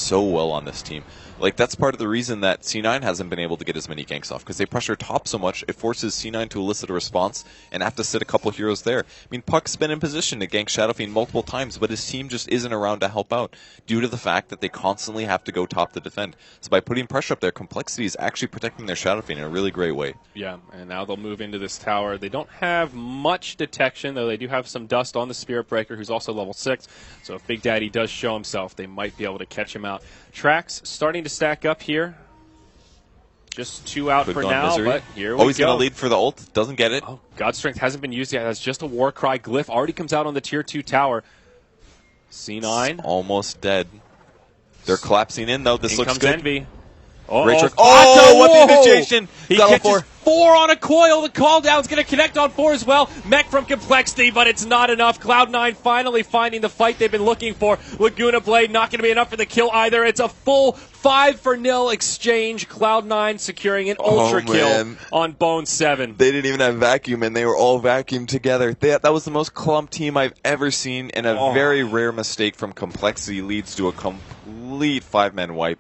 so well on this team. Like, that's part of the reason that C9 hasn't been able to get as many ganks off, because they pressure top so much, it forces C9 to elicit a response and have to sit a couple heroes there. I mean, Puck's been in position to gank Shadow Fiend multiple times, but his team just isn't around to help out due to the fact that they constantly have to go top to defend. So by putting pressure up there, Complexity is actually protecting their Shadow Fiend in a really great way. Yeah, and now they'll move into this tower. They don't have much detection, though they do have some dust on the Spirit Breaker, who's also level 6. So if Big Daddy does show himself, they might be able to catch him out. Trax starting to stack up here. Just 2 out for now, Misery. But here we go. Oh, he's going to lead for the ult. Doesn't get it. Oh, God's Strength hasn't been used yet. That's just a Warcry glyph. Already comes out on the Tier 2 tower. C9. It's almost dead. They're collapsing in, though. This looks good. Envy. Oh, what the initiation! He catches 4 on a coil. The call down's going to connect on 4 as well. Mech from Complexity, but it's not enough. Cloud9 finally finding the fight they've been looking for. Laguna Blade not going to be enough for the kill either. It's a full 5-0 exchange. Cloud9 securing an ultra kill on Bone 7. They didn't even have vacuum, and they were all vacuumed together. That was the most clumped team I've ever seen, and a very rare mistake from Complexity leads to a complete 5-man wipe.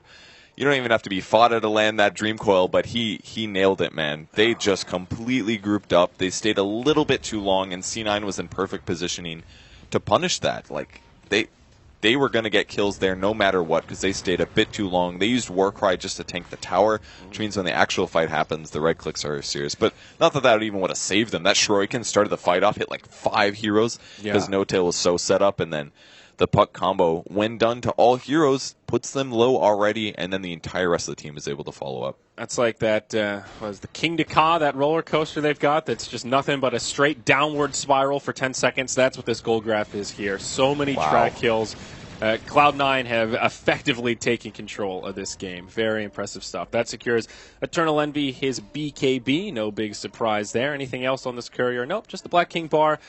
You don't even have to be fought to land that Dream Coil, but he nailed it, man. They just completely grouped up. They stayed a little bit too long, and C9 was in perfect positioning to punish that. Like, they were going to get kills there no matter what, because they stayed a bit too long. They used Warcry just to tank the tower, which means when the actual fight happens, the right clicks are serious. But not that that even would have saved them. That Shuriken started the fight off, hit like 5 heroes, because No Tail was so set up, and then the Puck combo, when done to all heroes, puts them low already, and then the entire rest of the team is able to follow up. That's like that, was the King Ka, that roller coaster they've got that's just nothing but a straight downward spiral for 10 seconds. That's what this gold graph is here. So many track kills. Cloud9 have effectively taken control of this game. Very impressive stuff. That secures Eternal Envy his BKB. No big surprise there. Anything else on this courier? Nope, just the Black King bar.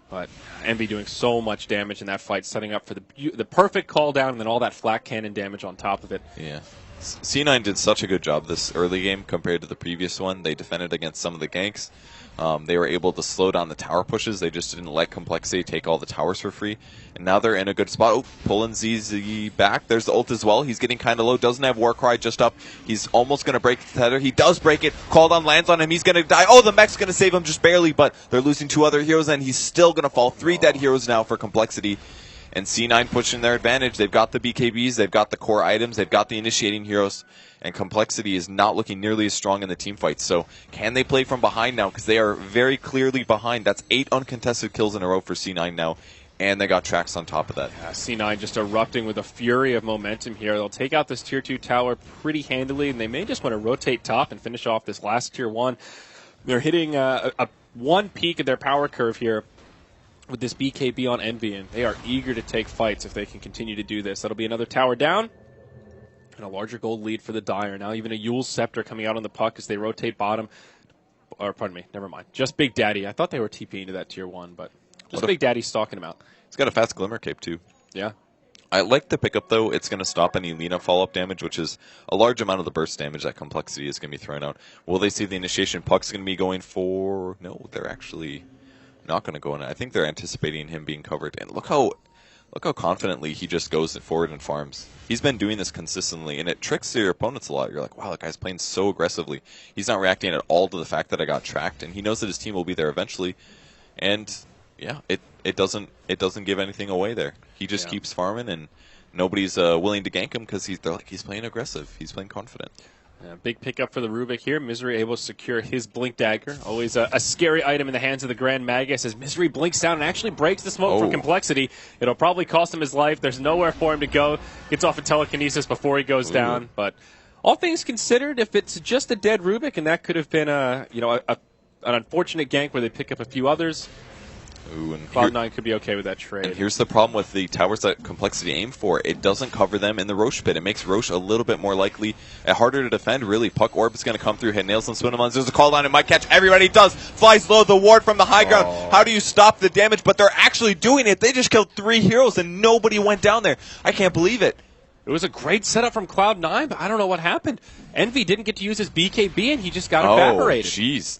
But Envy doing so much damage in that fight, setting up for the perfect call down and then all that flat cannon damage on top of it. Yeah. C9 did such a good job this early game compared to the previous one. They defended against some of the ganks. They were able to slow down the tower pushes. They just didn't let Complexity take all the towers for free. And now they're in a good spot. Oh, pulling ZZ back. There's the ult as well. He's getting kind of low. Doesn't have Warcry just up. He's almost going to break the tether. He does break it. Called on lands on him. He's going to die. Oh, the mech's going to save him just barely, but they're losing 2 other heroes, and he's still going to fall. 3 dead heroes now for Complexity. And C9 pushing their advantage. They've got the BKBs, they've got the core items, they've got the initiating heroes, and Complexity is not looking nearly as strong in the team fight. So can they play from behind now? Because they are very clearly behind. That's 8 uncontested kills in a row for C9 now, and they got Trax on top of that. Yeah, C9 just erupting with a fury of momentum here. They'll take out this Tier 2 tower pretty handily, and they may just want to rotate top and finish off this last Tier 1. They're hitting a 1 peak of their power curve here with this BKB on Envy, and they are eager to take fights if they can continue to do this. That'll be another tower down and a larger gold lead for the Dire. Now even a Yule's Scepter coming out on the Puck as they rotate bottom. Or, pardon me, never mind. Just Big Daddy. I thought they were TPing to that Tier 1, but just Big Daddy stalking him out. He's got a fast Glimmer Cape, too. Yeah. I like the pickup, though. It's going to stop any Lina follow-up damage, which is a large amount of the burst damage that Complexity is going to be thrown out. Will they see the initiation? Puck's going to be going for... No, they're actually not going to go in. I think they're anticipating him being covered. And look how confidently he just goes forward and farms. He's been doing this consistently, and it tricks your opponents a lot. You're like, wow, that guy's playing so aggressively. He's not reacting at all to the fact that I got tracked, and he knows that his team will be there eventually. And yeah, it doesn't give anything away there. He just keeps farming, and nobody's willing to gank him because he's playing aggressive. He's playing confident. Big pickup for the Rubik here. Misery able to secure his Blink Dagger. Always a scary item in the hands of the Grand Magus as Misery blinks down and actually breaks the smoke from Complexity. It'll probably cost him his life. There's nowhere for him to go. Gets off a telekinesis before he goes down. But all things considered, if it's just a dead Rubik, and that could have been an unfortunate gank where they pick up a few others, Cloud9 could be okay with that trade. And here's the problem with the towers that Complexity aim for. It doesn't cover them in the Roche pit. It makes Roche a little bit more likely, harder to defend, really. Puck Orb is going to come through, hit nails and swim on. There's a call down, it might catch everybody. It does. Flies low, the ward from the high ground. How do you stop the damage? But they're actually doing it. They just killed 3 heroes and nobody went down there. I can't believe it. It was a great setup from Cloud9, but I don't know what happened. Envy didn't get to use his BKB, and he just got evaporated. Oh, jeez.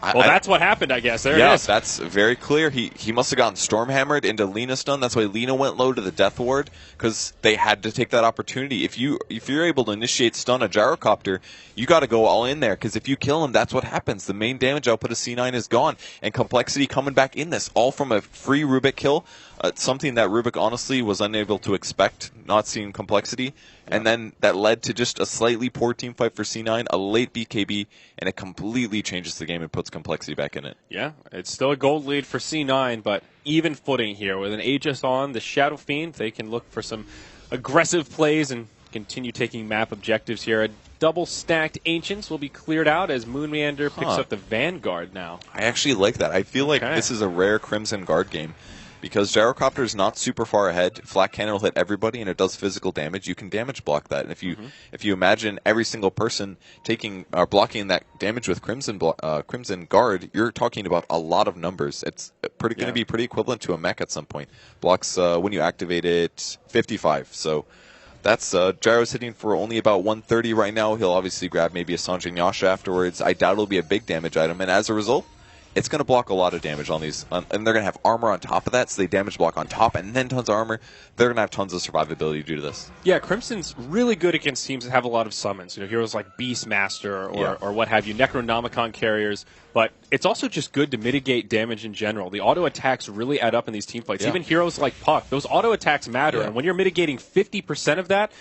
Well, that's what happened, I guess. There it is. That's very clear. He must have gotten storm-hammered into Lena stun. That's why Lena went low to the Death Ward, because they had to take that opportunity. If you're able to initiate stun a Gyrocopter, you got to go all in there, because if you kill him, that's what happens. The main damage output of C9 is gone, and Complexity coming back in this, all from a free Rubik kill, something that Rubik honestly was unable to expect, not seeing Complexity. And then that led to just a slightly poor team fight for C9, a late BKB, and it completely changes the game and puts Complexity back in it. Yeah, it's still a gold lead for C9, but even footing here. With an Aegis on the Shadow Fiend, they can look for some aggressive plays and continue taking map objectives here. A double-stacked Ancients will be cleared out as Moonmeander picks up the Vanguard now. I actually like that. I feel like this is a rare Crimson Guard game. Because Gyrocopter is not super far ahead, Flat Cannon will hit everybody, and it does physical damage. You can damage block that, and if you imagine every single person taking or blocking that damage with Crimson Guard, you're talking about a lot of numbers. It's going to be pretty equivalent to a mech at some point. Blocks when you activate it 55. So that's Gyro's hitting for only about 130 right now. He'll obviously grab maybe a Sanjin Yasha afterwards. I doubt it'll be a big damage item, and as a result, it's going to block a lot of damage on these, and they're going to have armor on top of that, so they damage block on top, and then tons of armor. They're going to have tons of survivability due to this. Yeah, Crimson's really good against teams that have a lot of summons. You know, heroes like Beastmaster or what have you, Necronomicon carriers. But it's also just good to mitigate damage in general. The auto attacks really add up in these team fights. Even heroes like Puck, those auto attacks matter, and when you're mitigating 50% of that,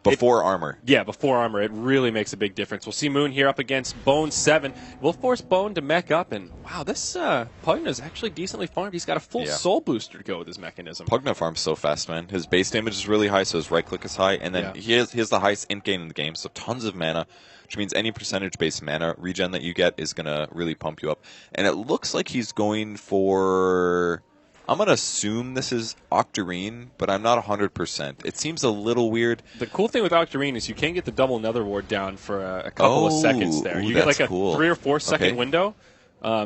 Before armor. Yeah, before armor. It really makes a big difference. We'll see Moon here up against Bone 7. We'll force Bone to mech up, and wow, this Pugna's actually decently farmed. He's got a full soul booster to go with his mechanism. Pugna farms so fast, man. His base damage is really high, so his right click is high, and then he has the highest int gain in the game, so tons of mana, which means any percentage-based mana regen that you get is going to really pump you up. And it looks like he's going for... I'm going to assume this is Octarine, but I'm not 100%. It seems a little weird. The cool thing with Octarine is you can get the double Nether Ward down for a couple of seconds there. You get like a 3 or 4 second window.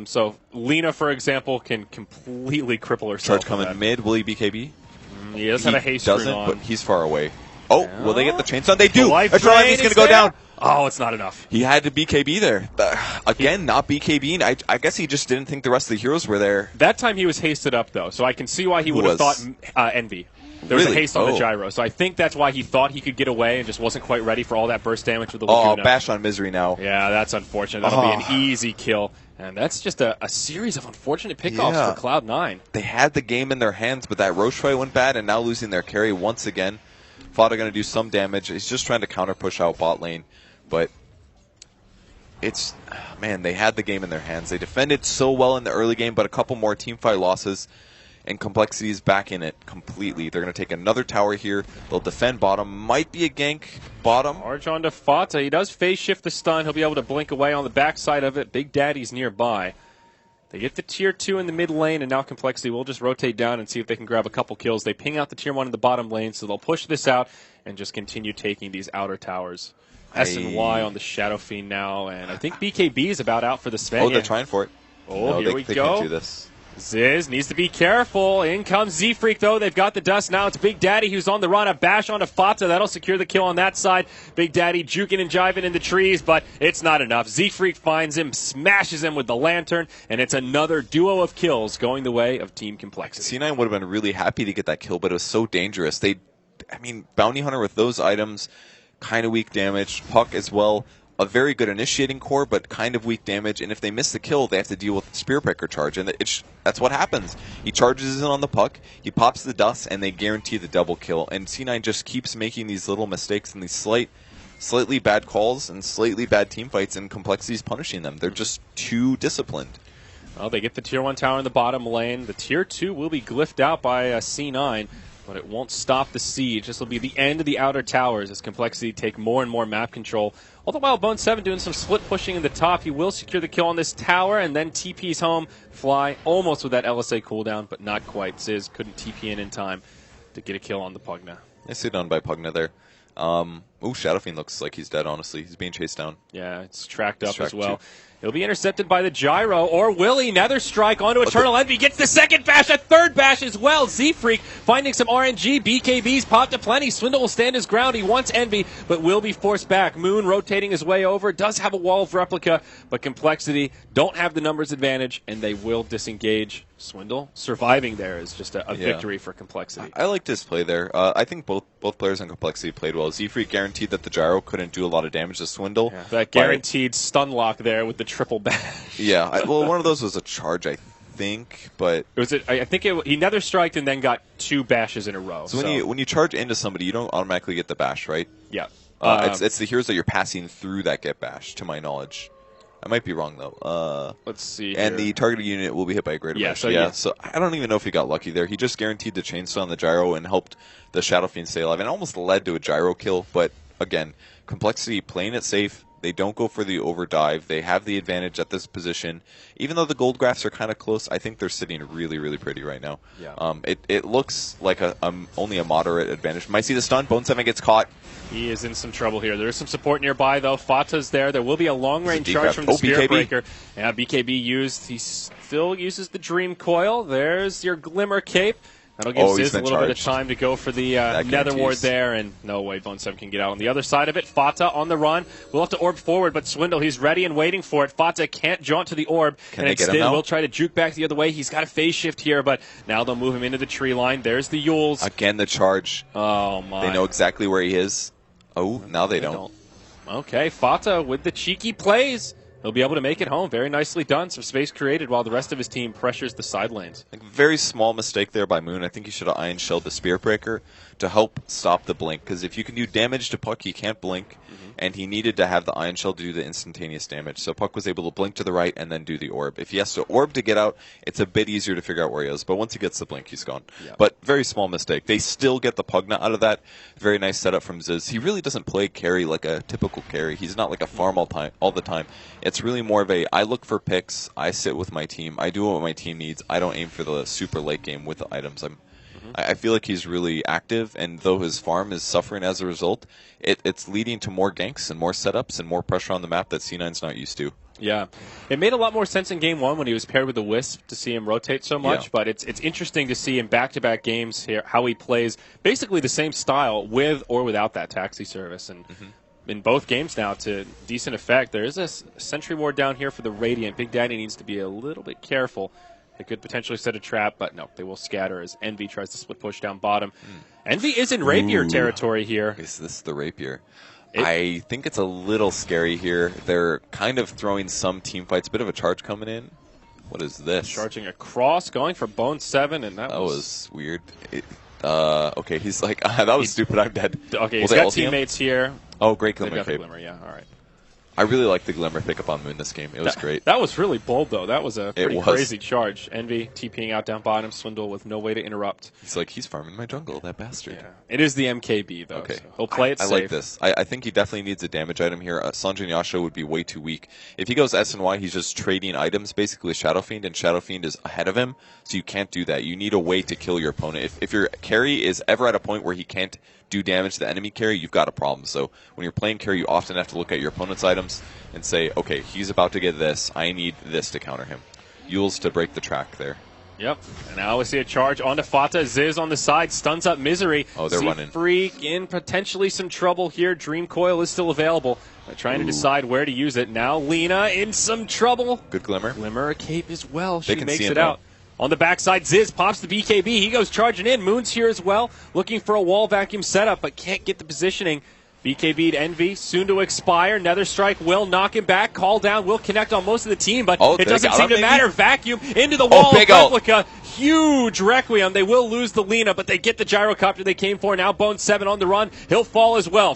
So Lena, for example, can completely cripple herself. Charge coming mid. Will he BKB? He does have a haste rune on. But he's far away. Oh, will they get the chainsaw? They do! He's going to go down. Oh, it's not enough. He had to BKB there. Again, not BKBing. I guess he just didn't think the rest of the heroes were there. That time he was hasted up, though, so I can see why he would have thought Envy. There was a haste on the gyro, so I think that's why he thought he could get away and just wasn't quite ready for all that burst damage with the Lacuna. Oh, bash on Misery now. Yeah, that's unfortunate. That'll be an easy kill. And that's just a series of unfortunate pickoffs for Cloud9. They had the game in their hands, but that Roche fight went bad, and now losing their carry once again. Fada going to do some damage. He's just trying to counter push out bot lane, but it's, man, they had the game in their hands. They defended so well in the early game, but a couple more teamfight losses, and Complexity is back in it completely. They're going to take another tower here. They'll defend bottom. Might be a gank bottom. Charge on to Fata. He does phase shift the stun. He'll be able to blink away on the backside of it. Big Daddy's nearby. They get the tier 2 in the mid lane, and now Complexity will just rotate down and see if they can grab a couple kills. They ping out the tier 1 in the bottom lane, so they'll push this out and just continue taking these outer towers. S and Y on the Shadow Fiend now, and I think BKB is about out for the Sven. Oh, they're trying for it. Oh, no, here we they go. Can't do this. Ziz needs to be careful. In comes Z-Freak, though. They've got the dust now. It's Big Daddy who's on the run. A bash onto Fata. That'll secure the kill on that side. Big Daddy juking and jiving in the trees, but it's not enough. Z-Freak finds him, smashes him with the lantern, and it's another duo of kills going the way of Team Complexity. C9 would have been really happy to get that kill, but it was so dangerous. Bounty Hunter with those items, kind of weak damage. Puck as well. A very good initiating core, but kind of weak damage. And if they miss the kill, they have to deal with the Spearpicker charge. And that's what happens. He charges in on the Puck, he pops the dust, and they guarantee the double kill. And C9 just keeps making these little mistakes and these slightly bad calls and slightly bad team fights, and Complexity's punishing them. They're just too disciplined. Well, they get the tier 1 tower in the bottom lane. The tier 2 will be glyphed out by C9. But it won't stop the siege. This will be the end of the outer towers as Complexity take more and more map control. All the while, Bone 7 doing some split pushing in the top. He will secure the kill on this tower and then TP's home. Fly almost with that LSA cooldown, but not quite. Ziz couldn't TP in time to get a kill on the Pugna. Nicely done by Pugna there. Shadow Fiend looks like he's dead, honestly. He's being chased down. Yeah, it's tracked up as tracked well. too. He'll be intercepted by the gyro, or will he? Nether Strike onto Eternal Envy, gets the second bash, a third bash as well. Z-Freak finding some RNG. BKB's popped to plenty. Swindle will stand his ground. He wants Envy, but will be forced back. Moon rotating his way over, does have a wall of replica, but Complexity don't have the numbers advantage, and they will disengage. Swindle surviving there is just a victory for Complexity. I liked his play there. I think both players on Complexity played well. Z-Freak guaranteed that the gyro couldn't do a lot of damage to Swindle. Yeah, that guaranteed stun lock there with the triple bash. Yeah, one of those was a charge, I think, but I think he Nether Striked and then got 2 bashes in a row. So when you charge into somebody, you don't automatically get the bash, right? Yeah. It's the heroes that you're passing through that get bash, to my knowledge. I might be wrong though. Let's see. And the targeted unit will be hit by a greater bash. So I don't even know if he got lucky there. He just guaranteed the chainsaw on the gyro and helped the Shadow Fiend stay alive, and almost led to a gyro kill. But again, Complexity playing it safe. They don't go for the overdive. They have the advantage at this position. Even though the gold graphs are kind of close, I think they're sitting really, really pretty right now. Yeah. It looks like only a moderate advantage. Might see the stun. Bone 7 gets caught. He is in some trouble here. There is some support nearby, though. Fata's there. There will be a long-range charge from the BKB. Spirit Breaker. Yeah, BKB used. He still uses the Dream Coil. There's your Glimmer Cape. That'll give Ziz a little bit of time to go for the Nether Ward there, and no way Bone 7 can get out. On the other side of it, Fata on the run. We'll have to orb forward, but Swindle, he's ready and waiting for it. Fata can't jaunt to the orb, and instead will try to juke back the other way. He's got a phase shift here, but now they'll move him into the tree line. There's the Yules. Again, the charge. Oh, my. They know exactly where he is. Oh, now they don't. Okay, Fata with the cheeky plays. He'll be able to make it home. Very nicely done. Some space created while the rest of his team pressures the side lanes. Very small mistake there by Moon. I think he should have Iron Shelled the Spirit Breaker to help stop the blink. Because if you can do damage to Puck, he can't blink. And he needed to have the Iron Shell to do the instantaneous damage. So Puck was able to blink to the right and then do the orb. If he has to orb to get out, it's a bit easier to figure out where he is. But once he gets the blink, he's gone. Yeah. But very small mistake. They still get the Pugna out of that. Very nice setup from Ziz. He really doesn't play carry like a typical carry. He's not like a farm all the time. It's really more of a, I look for picks, I sit with my team, I do what my team needs. I don't aim for the super late game with the items. I feel like he's really active, and though his farm is suffering as a result, it's leading to more ganks and more setups and more pressure on the map that C9's not used to. Yeah. It made a lot more sense in Game 1 when he was paired with the Wisp to see him rotate so much, but it's interesting to see in back-to-back games here how he plays basically the same style with or without that taxi service. And in both games now, to decent effect. There is a Sentry Ward down here for the Radiant. Big Daddy needs to be a little bit careful. It could potentially set a trap, but no, they will scatter as Envy tries to split push down bottom. Envy is in Rapier territory here. Is this the Rapier? I think it's a little scary here. They're kind of throwing some team fights. Bit of a charge coming in. What is this? Charging across, going for Bone 7, and that was weird. Okay, he's like, that was stupid, I'm dead. Okay, he's got teammates here. Oh, great Glimmer Cape. Glimmer, yeah, all right. I really like the Glimmer pickup on Moon this game. It was great. That was really bold, though. That was a pretty crazy charge. Envy TPing out down bottom, Swindle with no way to interrupt. He's like, he's farming my jungle, that bastard. Yeah. It is the MKB, though. Okay. So he'll play it safe. I like this. I think he definitely needs a damage item here. Sanjin Yasha would be way too weak. If he goes S and Y, he's just trading items, basically with Shadow Fiend, and Shadow Fiend is ahead of him, so you can't do that. You need a way to kill your opponent. If your carry is ever at a point where he can't do damage to the enemy carry, you've got a problem. So when you're playing carry, you often have to look at your opponent's items and say, okay, he's about to get this. I need this to counter him. Yules to break the track there. Yep. And now we see a charge onto Fata. Ziz on the side, stuns up Misery. Oh, they're running. Freak in potentially some trouble here. Dream Coil is still available. They're trying to decide where to use it. Now Lena in some trouble. Good Glimmer. Glimmer a cape as well. They She makes it out. On the backside, Ziz pops the BKB. He goes charging in. Moon's here as well, looking for a wall vacuum setup, but can't get the positioning. BKB'd Envy, soon to expire. Nether Strike will knock him back. Call down will connect on most of the team, but it doesn't seem to matter. Vacuum into the wall of Replica. Huge Requiem. They will lose the Lena, but they get the gyrocopter they came for. Now Bone 7 on the run. He'll fall as well.